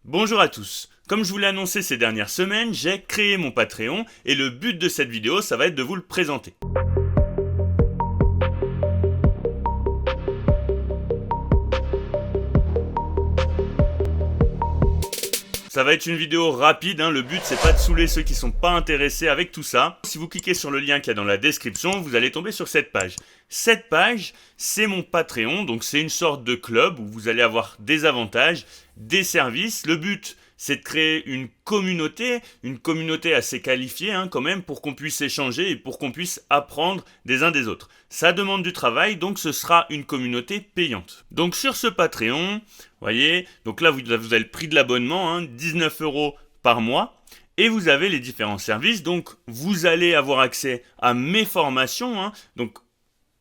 Bonjour à tous. Comme je vous l'ai annoncé ces dernières semaines, j'ai créé mon Patreon et le but de cette vidéo, ça va être de vous le présenter. Ça va être une vidéo rapide, le but c'est pas de saouler ceux qui sont pas intéressés avec tout ça. Si vous cliquez sur le lien qu'il y a dans la description, vous allez tomber sur cette page. Cette page, c'est mon Patreon, donc c'est une sorte de club où vous allez avoir des avantages, des services. Le but, c'est de créer une communauté assez qualifiée quand même, pour qu'on puisse échanger et pour qu'on puisse apprendre des uns des autres. Ça demande du travail, donc ce sera une communauté payante. Donc sur ce Patreon, voyez, donc là vous avez le prix de l'abonnement, 19 € par mois. Et vous avez les différents services, donc vous allez avoir accès à mes formations, donc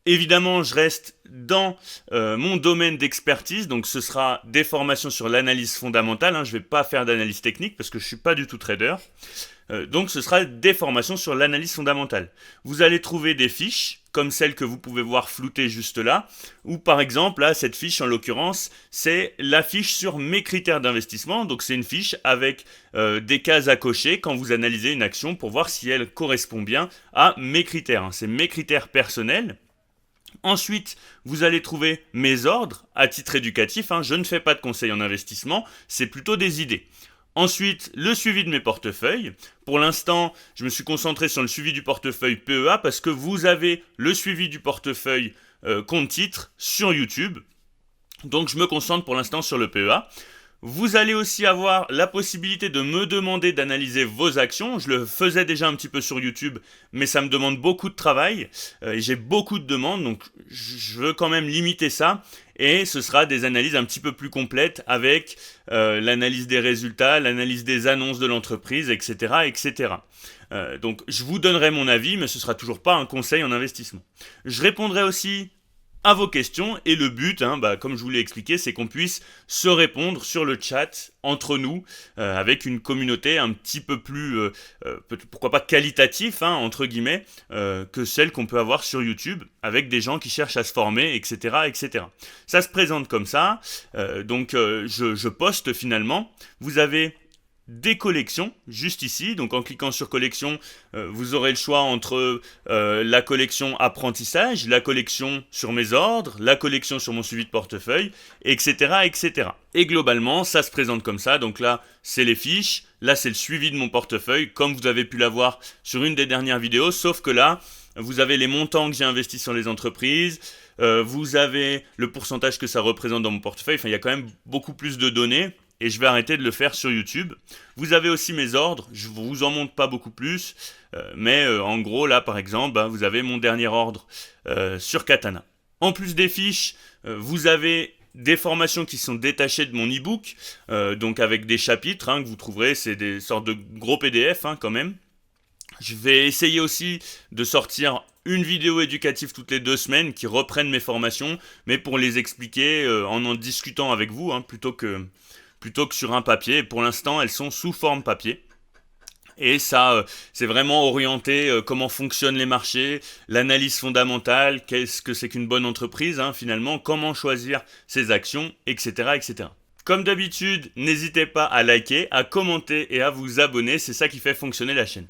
évidemment, je reste dans mon domaine d'expertise, donc ce sera des formations sur l'analyse fondamentale. Je ne vais pas faire d'analyse technique parce que je ne suis pas du tout trader. Donc ce sera des formations sur l'analyse fondamentale. Vous allez trouver des fiches, comme celle que vous pouvez voir floutée juste là, ou par exemple, là, cette fiche en l'occurrence, c'est la fiche sur mes critères d'investissement. Donc c'est une fiche avec des cases à cocher quand vous analysez une action pour voir si elle correspond bien à mes critères. C'est mes critères personnels. Ensuite, vous allez trouver mes ordres à titre éducatif. Je ne fais pas de conseils en investissement, c'est plutôt des idées. Ensuite, le suivi de mes portefeuilles. Pour l'instant, je me suis concentré sur le suivi du portefeuille PEA parce que vous avez le suivi du portefeuille compte titre sur YouTube. Donc je me concentre pour l'instant sur le PEA. Vous allez aussi avoir la possibilité de me demander d'analyser vos actions. Je le faisais déjà un petit peu sur YouTube, mais ça me demande beaucoup de travail. Et j'ai beaucoup de demandes, donc je veux quand même limiter ça. Et ce sera des analyses un petit peu plus complètes avec l'analyse des résultats, l'analyse des annonces de l'entreprise, etc. etc. Donc je vous donnerai mon avis, mais ce ne sera toujours pas un conseil en investissement. Je répondrai aussi à vos questions, et le but, comme je vous l'ai expliqué, c'est qu'on puisse se répondre sur le chat entre nous, avec une communauté un petit peu plus, pourquoi pas qualitative, entre guillemets, que celle qu'on peut avoir sur YouTube, avec des gens qui cherchent à se former, etc. etc. Ça se présente comme ça, donc je poste finalement. Vous avez des collections juste ici, donc en cliquant sur collection, vous aurez le choix entre la collection apprentissage, la collection sur mes ordres, la collection sur mon suivi de portefeuille, etc. etc. Et globalement, ça se présente comme ça. Donc là, c'est les fiches, là c'est le suivi de mon portefeuille, comme vous avez pu l'avoir sur une des dernières vidéos, sauf que là, vous avez les montants que j'ai investis sur les entreprises, vous avez le pourcentage que ça représente dans mon portefeuille, il y a quand même beaucoup plus de données. Et je vais arrêter de le faire sur YouTube. Vous avez aussi mes ordres, je ne vous en montre pas beaucoup plus, mais en gros là par exemple, vous avez mon dernier ordre sur Katana. En plus des fiches, vous avez des formations qui sont détachées de mon e-book, donc avec des chapitres que vous trouverez, c'est des sortes de gros PDF quand même. Je vais essayer aussi de sortir une vidéo éducative toutes les 2 semaines qui reprennent mes formations, mais pour les expliquer en discutant avec vous, plutôt que sur un papier. Et pour l'instant, elles sont sous forme papier. Et ça, c'est vraiment orienté comment fonctionnent les marchés, l'analyse fondamentale, qu'est-ce que c'est qu'une bonne entreprise, finalement, comment choisir ses actions, etc., etc. Comme d'habitude, n'hésitez pas à liker, à commenter et à vous abonner, c'est ça qui fait fonctionner la chaîne.